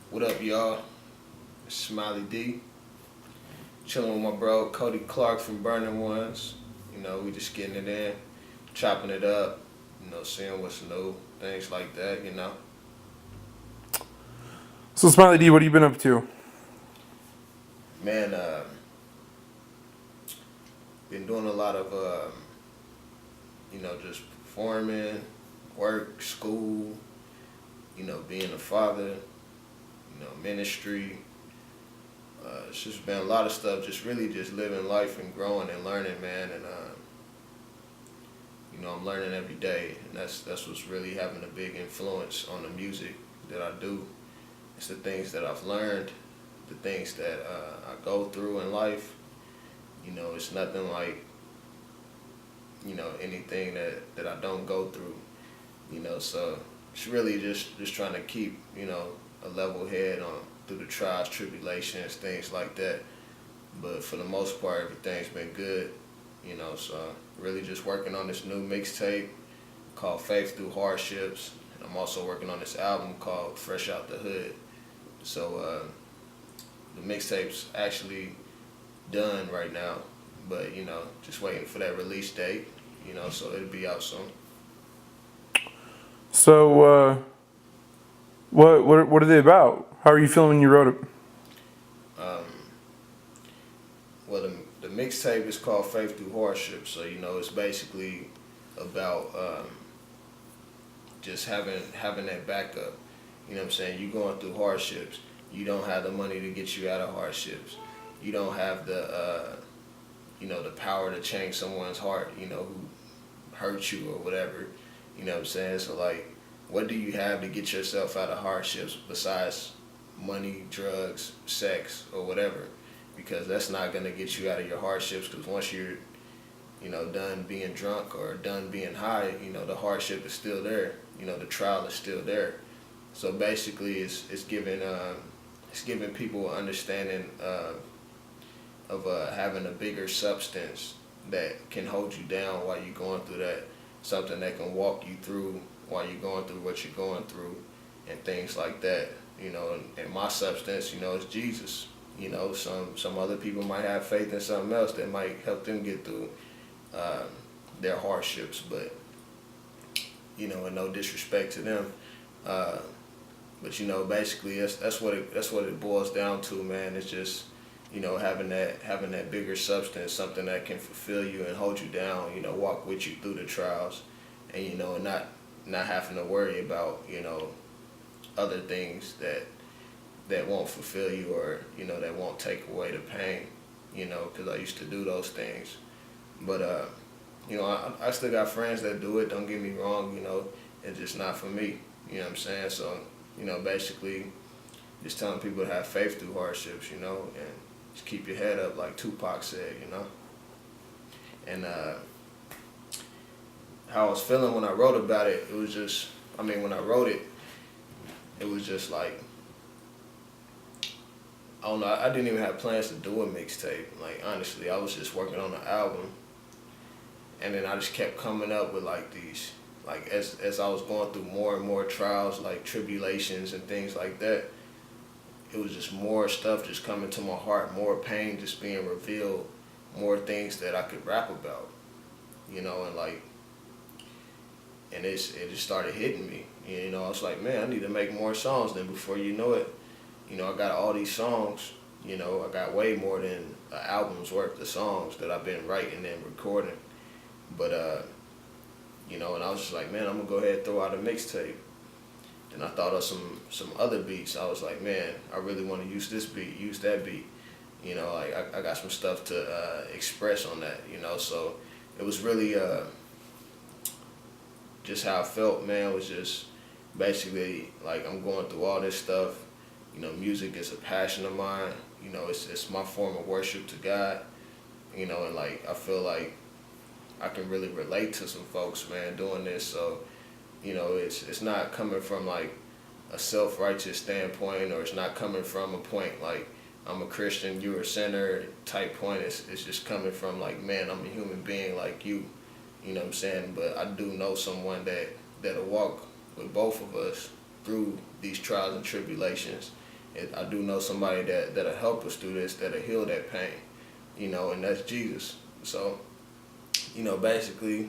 What up, y'all? It's Smiley-D. Chilling with my bro Cody Clark from Burning Ones. We just getting it in, chopping it up, seeing what's new, things like that. So Smiley-D, what have you been up to? Man, been doing a lot of, just performing, work, school, being a father, ministry. It's just been a lot of stuff, just really just living life and growing and learning, man. And, I'm learning every day. And that's what's really having a big influence on the music that I do. It's the things that I've learned, the things that I go through in life. It's nothing like, anything that I don't go through. So it's really just trying to keep, a level head on through the trials, tribulations, things like that. But for the most part, everything's been good. So really just working on this new mixtape called Faith Through Hardships. And I'm also working on this album called Fresh Out the Hood. So the mixtape's actually done right now, but just waiting for that release date. So it'll be out soon. So, what are they about? How are you feeling when you wrote it? Um, well, the mixtape is called Faith Through Hardships. So it's basically about just having that backup. You know what I'm saying? You going through hardships. You don't have the money to get you out of hardships. You don't have the the power to change someone's heart. Who hurt you or whatever. You know what I'm saying? So like, what do you have to get yourself out of hardships besides money, drugs, sex, or whatever? Because that's not gonna get you out of your hardships. Because once you're done being drunk or done being high, the hardship is still there. The trial is still there. So basically, it's giving people an understanding of having a bigger substance that can hold you down while you're going through that, something that can walk you through while you're going through what you're going through, and things like that. And my substance, is Jesus. Some other people might have faith in something else that might help them get through their hardships, but and no disrespect to them. But basically that's what it boils down to, man. It's just having that bigger substance, something that can fulfill you and hold you down. Walk with you through the trials, and not having to worry about other things that won't fulfill you, or that won't take away the pain. Because I used to do those things, but I still got friends that do it. Don't get me wrong. It's just not for me. You know what I'm saying? So basically, just telling people to have faith through hardships. And just keep your head up, like Tupac said. And how I was feeling when I wrote about it, it was just, when I wrote it, it was just like, I don't know, I didn't even have plans to do a mixtape. Like, honestly, I was just working on the album, and then I just kept coming up with like these, like as I was going through more and more trials, like tribulations and things like that, it was just more stuff just coming to my heart, more pain just being revealed, more things that I could rap about, and it just started hitting me. I was like, man, I need to make more songs. Then before you know it, I got all these songs. I got way more than an album's worth of songs that I've been writing and recording. But and I was just like, man, I'm gonna go ahead and throw out a mixtape. And I thought of some other beats. I was like, man, I really want to use this beat, use that beat. Like I got some stuff to express on that. So it was really just how I felt, man. Was just basically like, I'm going through all this stuff. Music is a passion of mine. It's my form of worship to God. And like, I feel like I can really relate to some folks, man, doing this. So it's not coming from like a self-righteous standpoint, or it's not coming from a point like I'm a Christian, you're a sinner type point. It's just coming from like, man, I'm a human being like you. You know what I'm saying? But I do know someone that'll walk with both of us through these trials and tribulations, I do know somebody that'll help us through this, that'll heal that pain, you know, and that's Jesus. So, you know, basically,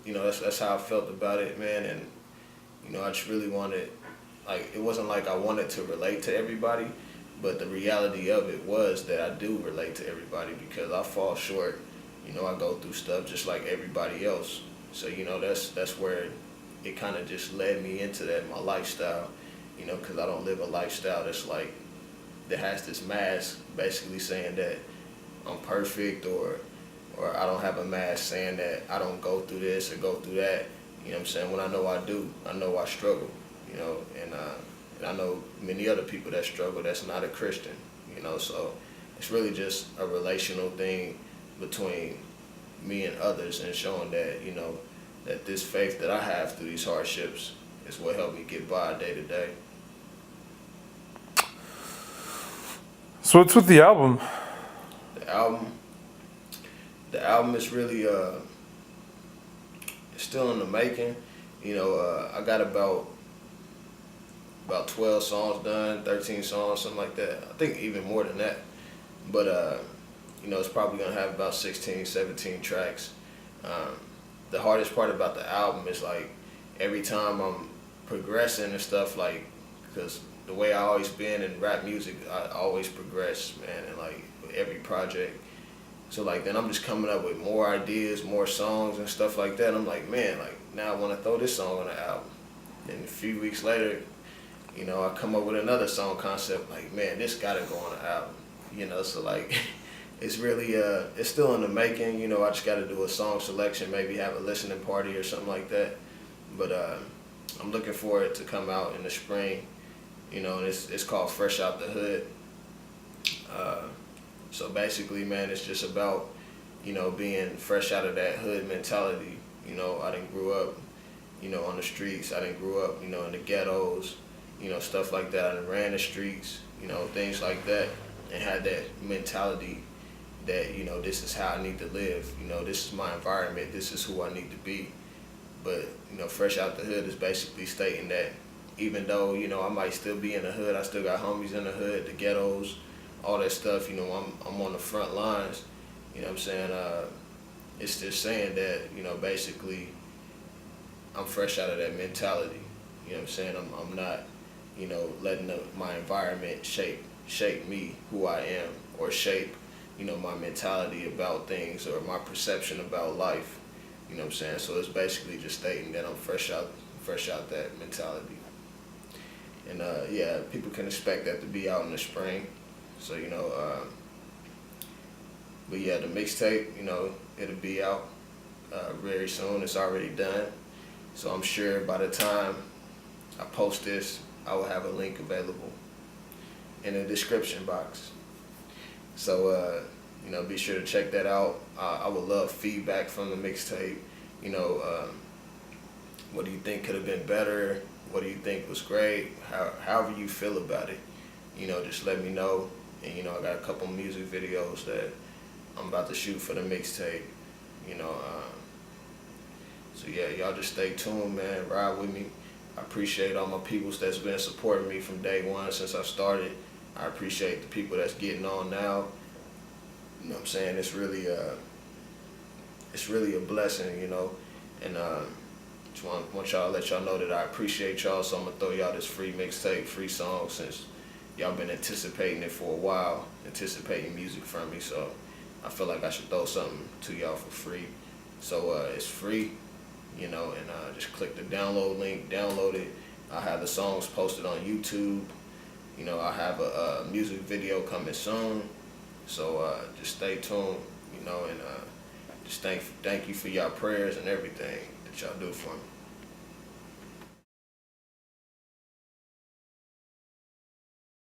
you know, that's how I felt about it, man. And, you know, I just really wanted, like, it wasn't like I wanted to relate to everybody, but the reality of it was that I do relate to everybody because I fall short. You know, I go through stuff just like everybody else. So, you know, that's where it kind of just led me into that, my lifestyle, you know, because I don't live a lifestyle that's like, that has this mask basically saying that I'm perfect, or I don't have a mask saying that I don't go through this or go through that. You know what I'm saying? When I know I do, I know I struggle, you know, and I know many other people that struggle that's not a Christian, you know, so it's really just a relational thing between me and others, and showing that, you know, that this faith that I have through these hardships is what helped me get by day to day. So what's with the album? The album is really it's still in the making. You know, I got about 12 songs done, 13 songs, something like that. I think even more than that. But you know, it's probably gonna have about 16, 17 tracks. The hardest part about the album is like every time I'm progressing and stuff, like, because the way I always been in rap music, I always progress, man, and like with every project. So like then I'm just coming up with more ideas, more songs and stuff like that. I'm like, man, like now I want to throw this song on the album. And a few weeks later, you know, I come up with another song concept, like, man, this gotta go on the album. You know, so like it's really it's still in the making. You know, I just gotta do a song selection, maybe have a listening party or something like that. But I'm looking for it to come out in the spring. You know, and it's called Fresh Out the Hood. So basically, man, it's just about, you know, being fresh out of that hood mentality. You know, I didn't grow up, you know, on the streets. I didn't grow up, you know, in the ghettos, you know, stuff like that. I done ran the streets, you know, things like that, and had that mentality that, you know, this is how I need to live. You know, this is my environment. This is who I need to be. But, you know, Fresh Out the Hood is basically stating that even though, you know, I might still be in the hood, I still got homies in the hood, the ghettos, all that stuff, you know, I'm on the front lines, you know what I'm saying? It's just saying that, you know, basically I'm fresh out of that mentality, you know what I'm saying? I'm not, you know, letting my environment shape me, who I am, or shape, you know, my mentality about things or my perception about life, you know what I'm saying? So it's basically just stating that I'm fresh out that mentality. And yeah, people can expect that to be out in the spring. So, you know, but yeah, the mixtape, you know, it'll be out very soon. It's already done. So I'm sure by the time I post this, I will have a link available in the description box. So, you know, be sure to check that out. I would love feedback from the mixtape. You know, what do you think could have been better? What do you think was great? However you feel about it, you know, just let me know. And, you know, I got a couple music videos that I'm about to shoot for the mixtape, you know. So, yeah, y'all just stay tuned, man. Ride with me. I appreciate all my peoples that's been supporting me from day one since I started. I appreciate the people that's getting on now. You know what I'm saying? It's really a blessing, you know. And just want y'all to let y'all know that I appreciate y'all. So I'm going to throw y'all this free mixtape, free song, since y'all been anticipating it for a while, anticipating music from me, so I feel like I should throw something to y'all for free. So it's free, you know, and just click the download link, download it. I have the songs posted on YouTube. You know, I have a music video coming soon. So just stay tuned, you know, and just thank you for y'all prayers and everything that y'all do for me.